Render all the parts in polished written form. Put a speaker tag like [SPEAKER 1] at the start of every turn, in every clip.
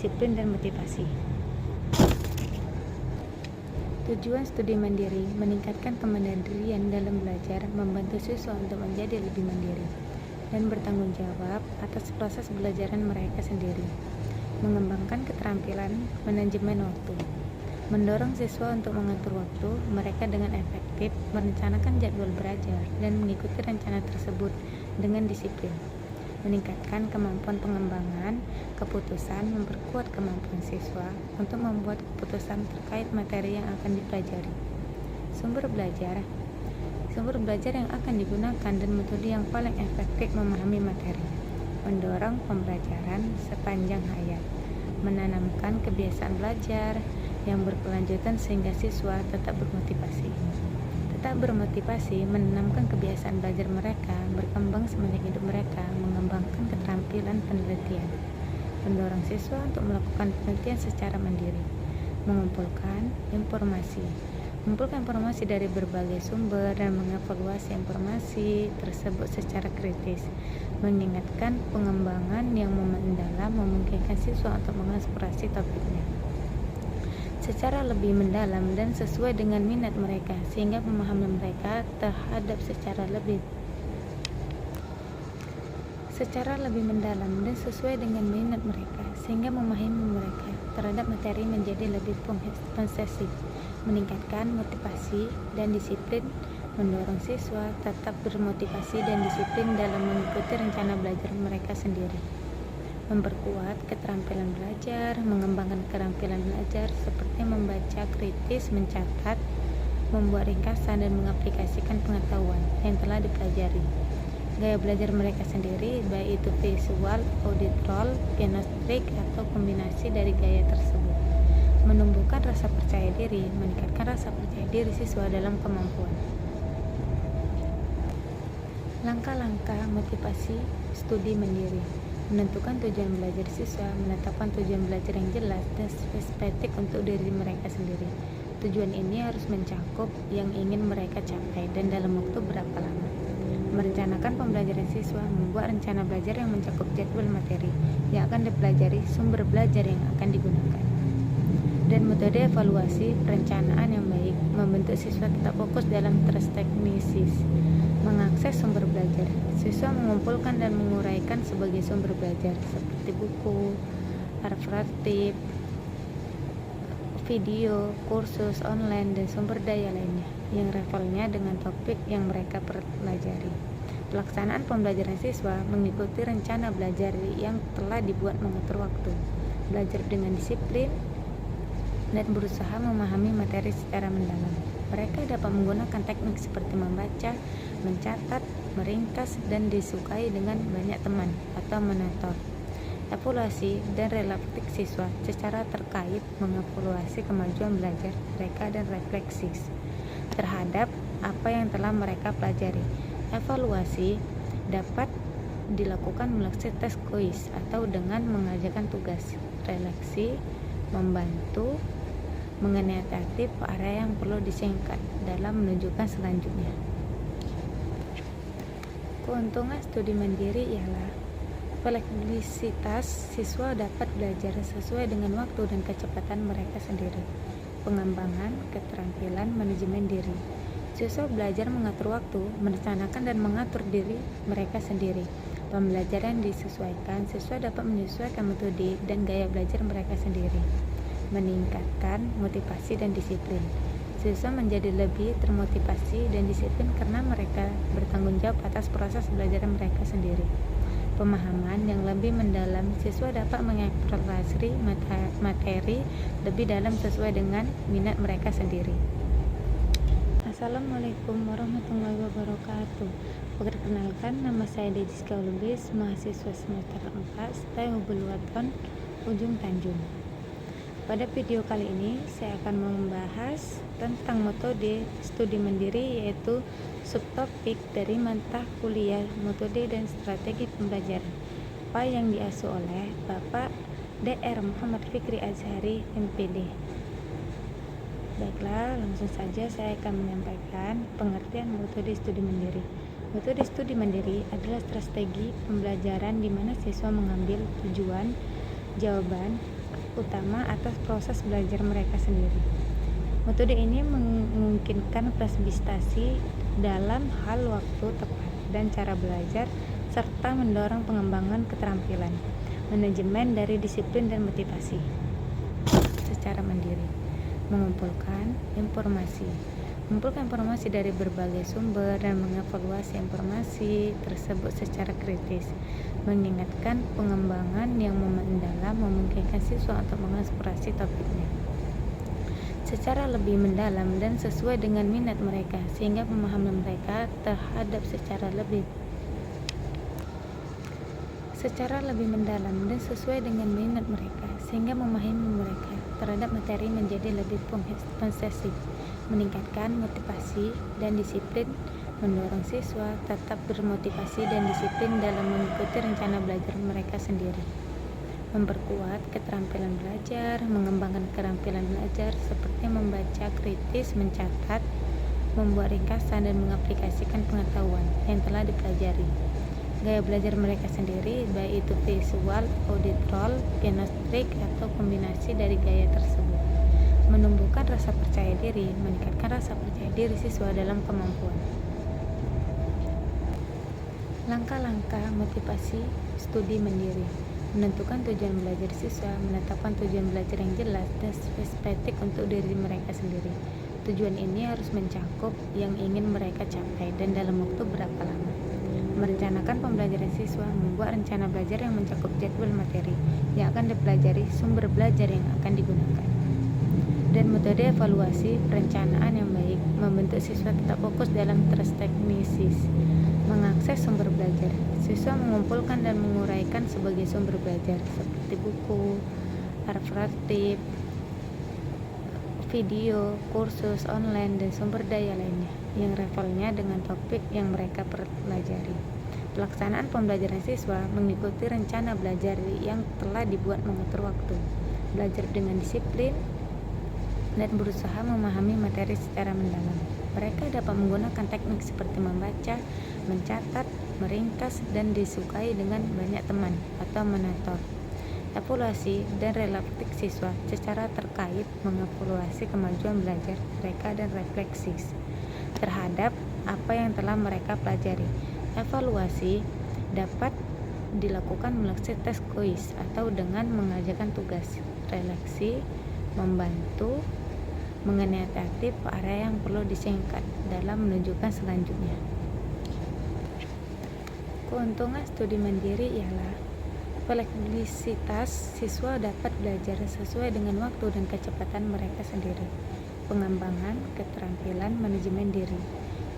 [SPEAKER 1] disiplin, dan motivasi. Tujuan studi mandiri meningkatkan kemandirian dalam belajar, membantu siswa untuk menjadi lebih mandiri dan bertanggung jawab atas proses belajaran mereka sendiri, mengembangkan keterampilan manajemen waktu, mendorong siswa untuk mengatur waktu mereka dengan efektif, merencanakan jadwal belajar, dan mengikuti rencana tersebut dengan disiplin, meningkatkan kemampuan pengembangan keputusan, memperkuat kemampuan siswa untuk membuat keputusan terkait materi yang akan dipelajari. Sumber belajar yang akan digunakan dan metode yang paling efektif memahami materi, mendorong pembelajaran sepanjang hayat, menanamkan kebiasaan belajar yang berkelanjutan sehingga siswa tetap bermotivasi, menanamkan kebiasaan belajar mereka, berkembang sepanjang hidup mereka, mengembangkan keterampilan penelitian, mendorong siswa untuk melakukan penelitian secara mandiri, mengumpulkan informasi dari berbagai sumber dan mengevaluasi informasi tersebut secara kritis, mengingatkan pengembangan yang mendalam, memungkinkan siswa untuk mengeksplorasi topiknya secara lebih mendalam dan sesuai dengan minat mereka, sehingga pemahaman mereka terhadap secara lebih mendalam dan sesuai dengan minat mereka, sehingga memahami mereka terhadap materi menjadi lebih posesif, meningkatkan motivasi dan disiplin, mendorong siswa tetap bermotivasi dan disiplin dalam mengikuti rencana belajar mereka sendiri, memperkuat keterampilan belajar, mengembangkan keterampilan belajar seperti membaca kritis, mencatat, membuat ringkasan, dan mengaplikasikan pengetahuan yang telah dipelajari. Gaya belajar mereka sendiri, baik itu visual, auditory, kinestetik, atau kombinasi dari gaya tersebut, menumbuhkan rasa percaya diri, meningkatkan rasa percaya diri siswa dalam kemampuan. Langkah-langkah motivasi studi mandiri: menentukan tujuan belajar siswa, menetapkan tujuan belajar yang jelas dan spesifik untuk diri mereka sendiri. Tujuan ini harus mencakup yang ingin mereka capai dan dalam waktu berapa lama. Merencanakan pembelajaran siswa, membuat rencana belajar yang mencakup jadwal materi yang akan dipelajari, sumber belajar yang akan digunakan, dan metode evaluasi perencanaan yang baik, membentuk siswa tetap fokus dalam teknisis, mengakses sumber belajar. Siswa mengumpulkan dan menguraikan sebagai sumber belajar seperti buku, alternatif, video, kursus online, dan sumber daya lainnya yang levelnya dengan topik yang mereka pelajari. Pelaksanaan pembelajaran siswa mengikuti rencana belajar yang telah dibuat, mengatur waktu, belajar dengan disiplin, dan berusaha memahami materi secara mendalam. Mereka dapat menggunakan teknik seperti membaca, mencatat, meringkas, dan disukai dengan banyak teman atau menonton. Evaluasi dan refleksi siswa secara terkait mengevaluasi kemajuan belajar mereka dan refleksi terhadap apa yang telah mereka pelajari. Evaluasi dapat dilakukan melalui tes kuis atau dengan mengajarkan tugas. Refleksi membantu mengenai aktif area yang perlu disingkat dalam menunjukkan selanjutnya. Keuntungan studi mandiri ialah fleksibilitas, siswa dapat belajar sesuai dengan waktu dan kecepatan mereka sendiri. Pengembangan keterampilan manajemen diri, siswa belajar mengatur waktu, merencanakan dan mengatur diri mereka sendiri. Pembelajaran disesuaikan, siswa dapat menyesuaikan metode dan gaya belajar mereka sendiri. Meningkatkan motivasi dan disiplin, siswa menjadi lebih termotivasi dan disiplin karena mereka bertanggung jawab atas proses belajar mereka sendiri. Pemahaman yang lebih mendalam, siswa dapat mengeksplorasi materi lebih dalam sesuai dengan minat mereka sendiri. Assalamualaikum warahmatullahi wabarakatuh. Perkenalkan, nama saya Dejiska Lubis, mahasiswa semester 4 STEM Hubul Waton, Ujung Tanjung. Pada video kali ini saya akan membahas tentang metode studi mandiri, yaitu subtopik dari mata kuliah metode dan strategi pembelajaran yang diasuh oleh Bapak Dr. Muhammad Fikri Azhari MPD. Baiklah, langsung saja saya akan menyampaikan pengertian metode studi mandiri. Metode studi mandiri adalah strategi pembelajaran di mana siswa mengambil tujuan, jawaban, utama atas proses belajar mereka sendiri. Metode ini memungkinkan fleksibilitas dalam hal waktu tepat dan cara belajar, serta mendorong pengembangan keterampilan manajemen dari disiplin dan motivasi secara mandiri. Mengumpulkan informasi dari berbagai sumber dan mengevaluasi informasi tersebut secara kritis. Mengingatkan pengembangan yang mendalam memungkinkan siswa untuk mengeksplorasi topiknya secara lebih mendalam dan sesuai dengan minat mereka, sehingga pemahaman mereka terhadap secara lebih mendalam dan sesuai dengan minat mereka, sehingga memahami mereka terhadap materi menjadi lebih posesif. Meningkatkan motivasi dan disiplin, mendorong siswa tetap bermotivasi dan disiplin dalam mengikuti rencana belajar mereka sendiri. Memperkuat keterampilan belajar, mengembangkan keterampilan belajar seperti membaca kritis, mencatat, membuat ringkasan, dan mengaplikasikan pengetahuan yang telah dipelajari. Gaya belajar mereka sendiri, baik itu visual, auditory, kinestetik, atau kombinasi dari gaya tersebut. Menumbuhkan rasa percaya diri, meningkatkan rasa percaya diri siswa dalam kemampuan. Langkah-langkah motivasi studi mandiri. Menentukan tujuan belajar siswa, menetapkan tujuan belajar yang jelas dan spesifik untuk diri mereka sendiri. Tujuan ini harus mencakup yang ingin mereka capai dan dalam waktu berapa lama. Merencanakan pembelajaran siswa, membuat rencana belajar yang mencakup jadwal materi yang akan dipelajari, sumber belajar yang akan digunakan, dan metode evaluasi perencanaan yang baik. Membentuk siswa tetap fokus dalam teknisis. Mengakses sumber belajar. Siswa mengumpulkan dan menguraikan sebagai sumber belajar seperti buku, alternatif, video, kursus online, dan sumber daya lainnya yang levelnya dengan topik yang mereka pelajari. Pelaksanaan pembelajaran siswa mengikuti rencana belajar yang telah dibuat, mengatur waktu, belajar dengan disiplin, dan berusaha memahami materi secara mendalam. Mereka dapat menggunakan teknik seperti membaca, mencatat, meringkas, dan disukai dengan banyak teman atau mentor. Evaluasi dan refleksi siswa secara terkait mengevaluasi kemajuan belajar mereka dan refleksi terhadap apa yang telah mereka pelajari. Evaluasi dapat dilakukan melalui tes kuis atau dengan mengajarkan tugas. Refleksi membantu mengenai tiap area yang perlu disingkat dalam menunjukkan selanjutnya. Keuntungan studi mandiri ialah fleksibilitas, siswa dapat belajar sesuai dengan waktu dan kecepatan mereka sendiri. Pengembangan keterampilan manajemen diri.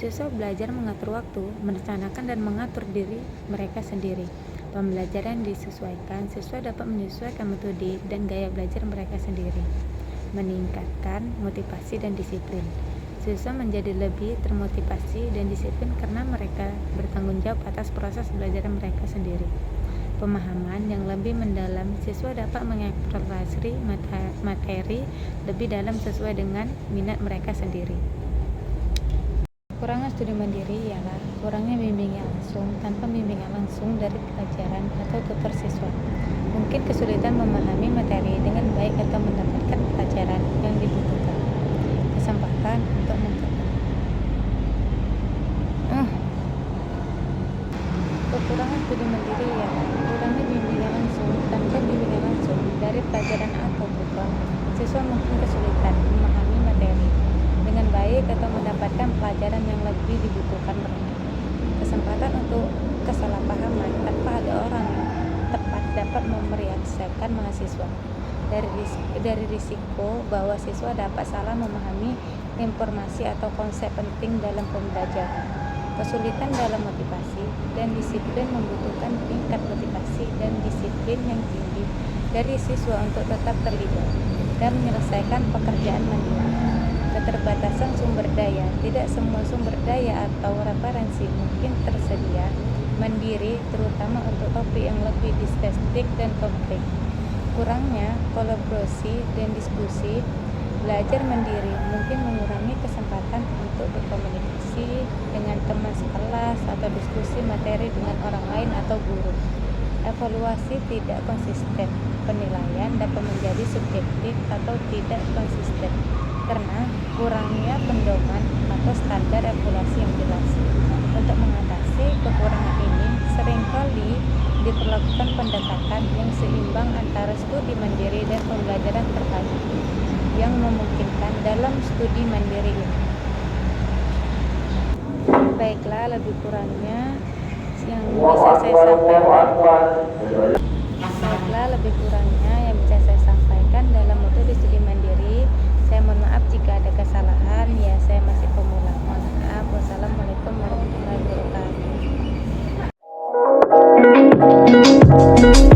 [SPEAKER 1] Siswa belajar mengatur waktu, merencanakan dan mengatur diri mereka sendiri. Pembelajaran disesuaikan, siswa dapat menyesuaikan metode dan gaya belajar mereka sendiri. Meningkatkan motivasi dan disiplin. Siswa menjadi lebih termotivasi dan disiplin karena mereka bertanggung jawab atas proses belajar mereka sendiri. Pemahaman yang lebih mendalam, siswa dapat mengeksplorasi materi lebih dalam sesuai dengan minat mereka sendiri. Kekurangan studi mandiri ialah kurangnya bimbingan langsung. Tanpa bimbingan langsung dari pelajaran atau tutor siswa, mungkin kesulitan memahami materi dengan baik atau mendapatkan pelajaran yang dibutuhkan. Kesempatan untuk Kekurangan studi mandiri ialah kurangnya bimbingan langsung. Tanpa bimbingan langsung dari pelajaran atau tutor, siswa mungkin kesulitan memahami materi dengan baik atau mendapatkan pelajaran yang lebih dibutuhkan mereka. Kesempatan untuk kesalahpahaman tanpa ada orang yang tepat dapat memeriaksakan mahasiswa dari risiko bahwa siswa dapat salah memahami informasi atau konsep penting dalam pembelajaran. Kesulitan dalam motivasi dan disiplin membutuhkan tingkat motivasi dan disiplin yang tinggi dari siswa untuk tetap terlibat dan menyelesaikan pekerjaan mandiri. Keterbatasan sumber daya. Tidak semua sumber daya atau referensi mungkin tersedia mandiri, terutama untuk topik yang lebih spesifik dan kompleks. Kurangnya kolaborasi dan diskusi. Belajar mandiri mungkin mengurangi kesempatan untuk berkomunikasi dengan teman sekelas atau diskusi materi dengan orang lain atau guru. Evaluasi tidak konsisten. Penilaian dapat menjadi subjektif atau tidak konsisten karena kurangnya pedoman atau standar evaluasi yang jelas. Untuk mengatasi kekurangan ini, seringkali diperlakukan pendekatan yang seimbang antara studi mandiri dan pembelajaran terpadu yang memungkinkan dalam studi mandiri ini. Baiklah, lebih kurangnya yang bisa saya sampaikan dalam metode studi mandiri. Saya mohon maaf jika ada kesalahan, ya saya masih pemula. Mohon maaf. Wassalamualaikum warahmatullahi wabarakatuh.